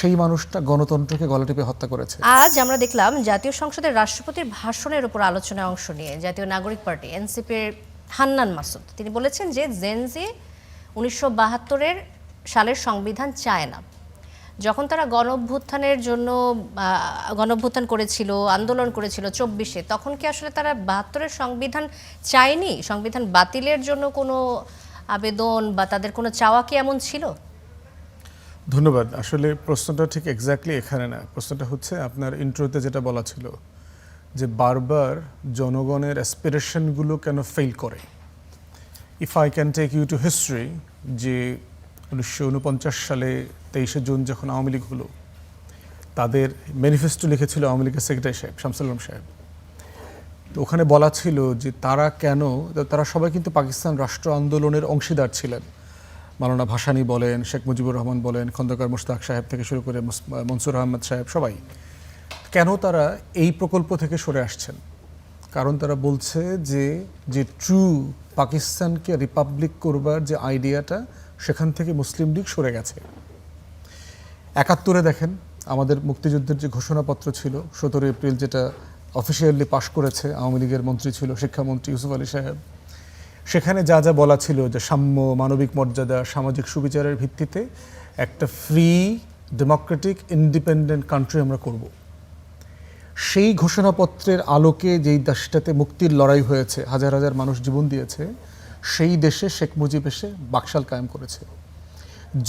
সেই মানুষটা গণতন্ত্রকে গলা টিপে হত্যা করেছে। আজ আমরা দেখলাম জাতীয় সংসদের রাষ্ট্রপতির ভাষণের উপর আলোচনায় অংশ নিয়ে জাতীয় নাগরিক পার্টি এনসিপির হান্নান মাসুদ তিনি বলেছেন যে জেনজি 1972 সালের সংবিধান চায় না। যখন তারা গণঅভ্যুত্থান করেছিল, আন্দোলন করেছিল 24-এ, তখন কি আসলে তারা 72-এর সংবিধান চায়নি? সংবিধান বাতিলের জন্য কোনো আবেদন বা তাদের কোনো চাওয়া কি এমন ছিল? ধন্যবাদ। আসলে প্রশ্নটা ঠিক এক্স্যাক্টলি এখানে না। প্রশ্নটা হচ্ছে আপনার ইন্ট্রোতে যেটা বলা ছিল যে বারবার জনগণের অ্যাসপিরেশনগুলো কেন ফেল করে। If I can take you to history, যে 1949 সালে 23শে জুন যখন আওয়ামী লীগ হলো, তাদের ম্যানিফেস্টো লিখেছিল আওয়ামী লীগের সেক্রেটারি সাহেব শামসুল আলম সাহেব। তো ওখানে বলা ছিল যে তারা সবাই কিন্তু পাকিস্তান রাষ্ট্র আন্দোলনের অংশীদার ছিলেন। মাওলানা ভাসানী বলেন, শেখ মুজিবুর রহমান বলেন, খন্দকার মোশতাক সাহেব থেকে শুরু করে মনসুর আহমদ সাহেব, সবাই। কেন তারা এই প্রকল্প থেকে সরে আসছেন? কারণ তারা বলছে যে ট্রু পাকিস্তানকে রিপাবলিক করবার যে আইডিয়াটা, সেখান থেকে মুসলিম লীগ সরে গেছে। 71-এ দেখেন আমাদের মুক্তিযুদ্ধের যে ঘোষণাপত্র ছিল 17 এপ্রিল, যেটা অফিসিয়ালি পাশ করেছে, আওয়ামী লীগের মন্ত্রী ছিল শিক্ষামন্ত্রী ইউসুফ আলী সাহেব। সেখানে যা যা বলা ছিল যে সাম্য, মানবিক মর্যাদা, সামাজিক সুবিচারের ভিত্তিতে একটা ফ্রি, ডেমোক্রেটিক, ইন্ডিপেন্ডেন্ট কান্ট্রি আমরা করব। সেই ঘোষণাপত্রের আলোকে যেই দেশটাতে মুক্তির লড়াই হয়েছে, হাজার হাজার মানুষ জীবন দিয়েছে, সেই দেশে শেখ মুজিব এসে বাকশাল কায়েম করেছে।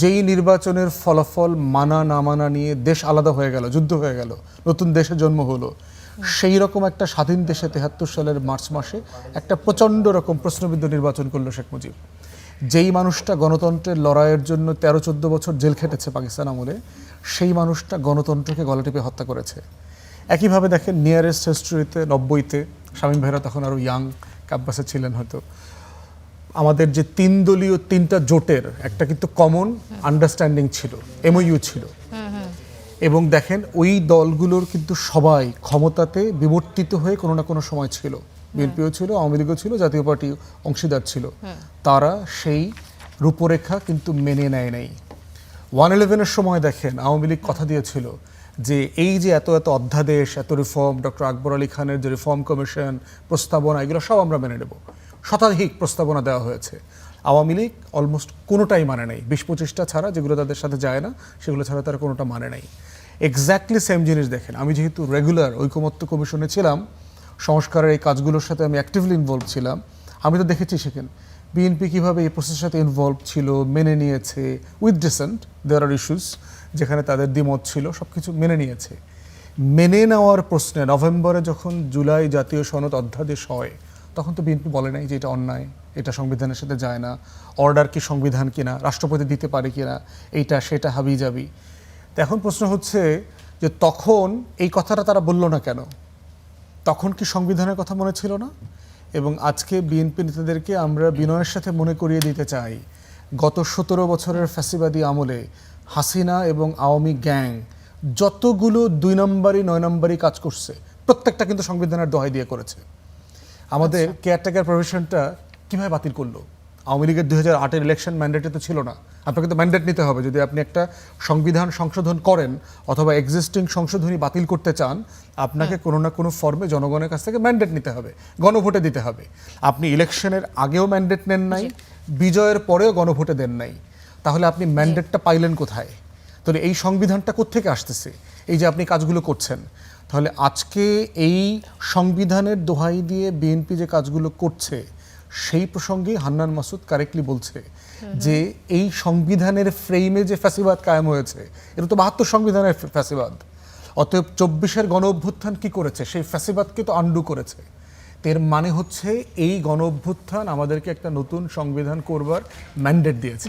যেই নির্বাচনের ফলাফল মানা না মানা নিয়ে দেশ আলাদা হয়ে গেল, যুদ্ধ হয়ে গেল, নতুন দেশে জন্ম হলো, সেই রকম একটা স্বাধীন দেশে 73 সালের মার্চ মাসে একটা প্রচণ্ড রকম প্রশ্নবিদ্ধ নির্বাচন করলো শেখ মুজিব। যেই মানুষটা গণতন্ত্রের লড়াইয়ের জন্য 13-14 বছর জেল খেটেছে পাকিস্তান আমলে, সেই মানুষটা গণতন্ত্রকে গলা টিপে হত্যা করেছে। একইভাবে দেখেন নিয়ারেস্ট হিস্ট্রিতে 90-তে, শামীম ভাইরা তখন আরও ইয়াং, ক্যাম্পাসে ছিলেন হয়তো, আমাদের যে 3 দলীয় 3টা জোটের একটা কিন্তু কমন আন্ডারস্ট্যান্ডিং ছিল, এমওইউ ছিল। এবং দেখেন ওই দলগুলোর কিন্তু সবাই ক্ষমতাতে বিবর্তিত হয়ে কোনো না কোনো সময় ছিল। বিএনপিও ছিল, আওয়ামী লীগও ছিল, জাতীয় পার্টি অংশীদার ছিল। তারা সেই রূপরেখা কিন্তু মেনে নেয় নাই। 111-এর সময় দেখেন আওয়ামী লীগ কথা দিয়েছিল যে এই যে এত এত অধ্যাদেশ, এত রিফর্ম, ডক্টর আকবর আলী খানের যে রিফর্ম কমিশন প্রস্তাবনা, এগুলো সব আমরা মেনে নেব। শতাধিক প্রস্তাবনা দেওয়া হয়েছে। আওয়ামী লীগ অলমোস্ট কোনোটাই মানে নেই, 20-25টা ছাড়া, যেগুলো তাদের সাথে যায় না, সেগুলো ছাড়া তারা কোনোটা মানে নেই। এক্স্যাক্টলি সেম জিনিস দেখেন, আমি যেহেতু রেগুলার ঐকমত্য কমিশনে ছিলাম, সংস্কারের এই কাজগুলোর সাথে আমি অ্যাক্টিভলি ইনভলভ ছিলাম, আমি তো দেখেছি সেখানে বিএনপি কীভাবে এই প্রসেসের সাথে ইনভলভ ছিল, মেনে নিয়েছে। With dissent, there are issues যেখানে তাদের দ্বিমত ছিল, সব কিছু মেনে নিয়েছে। মেনে নেওয়ার প্রশ্নে নভেম্বরে যখন জুলাই জাতীয় সনদ অধ্যাদেশ হয়, তখন তো বিএনপি বলে নাই যে এটা অন্যায়, এটা সংবিধানের সাথে যায় না, অর্ডার কি সংবিধান কিনা, রাষ্ট্রপতি দিতে পারে কিনা, এইটা সেটা হাবি যাবি। তো এখন প্রশ্ন হচ্ছে যে তখন এই কথাটা তারা বলল না কেন? তখন কি সংবিধানের কথা মনে ছিল না? এবং আজকে বিএনপি নেতাদেরকে আমরা বিনয়ের সাথে মনে করিয়ে দিতে চাই, গত 17 বছরের ফ্যাসিবাদী আমলে হাসিনা এবং আওয়ামী গ্যাং যতগুলো 2 নম্বরই 9 নম্বরই কাজ করছে, প্রত্যেকটা কিন্তু সংবিধানের দোহাই দিয়ে করেছে। আমাদের কেয়ারটেকার প্রভিশনটা কীভাবে বাতিল করলো? আওয়ামী লীগের 2008-এর ইলেকশন ম্যান্ডেটে তো ছিল না। আপনাকে তো ম্যান্ডেট নিতে হবে যদি আপনি একটা সংবিধান সংশোধন করেন অথবা এক্সিস্টিং সংশোধনী বাতিল করতে চান, আপনাকে কোনো না কোনো ফর্মে জনগণের কাছ থেকে ম্যান্ডেট নিতে হবে, গণভোটে দিতে হবে। আপনি ইলেকশনের আগেও ম্যান্ডেট নেন নাই, বিজয়ের পরেও গণভোটে দেন নাই, তাহলে আপনি ম্যান্ডেটটা পাইলেন কোথায়? তাহলে এই সংবিধানটা কোত্থেকে আসতেছে? এই যে আপনি কাজগুলো করছেন, তাহলে আজকে এই সংবিধানের দোহাই দিয়ে বিএনপি যে কাজগুলো করছে, সেই প্রসঙ্গে হান্নান মাসুদ কারেক্টলি বলছে যে এই সংবিধানের ফ্রেমে যে ফ্যাসিবাদ কায়েম হয়েছে, এটা তো 72 সংবিধানের ফ্যাসিবাদ। অতএব 24-এর গণ অভ্যুত্থান কি করেছে? সেই ফ্যাসিবাদকে তো আন্ডু করেছে। এর মানে হচ্ছে এই গণ অভ্যুত্থান আমাদেরকে একটা নতুন সংবিধান করবার ম্যান্ডেট দিয়েছে।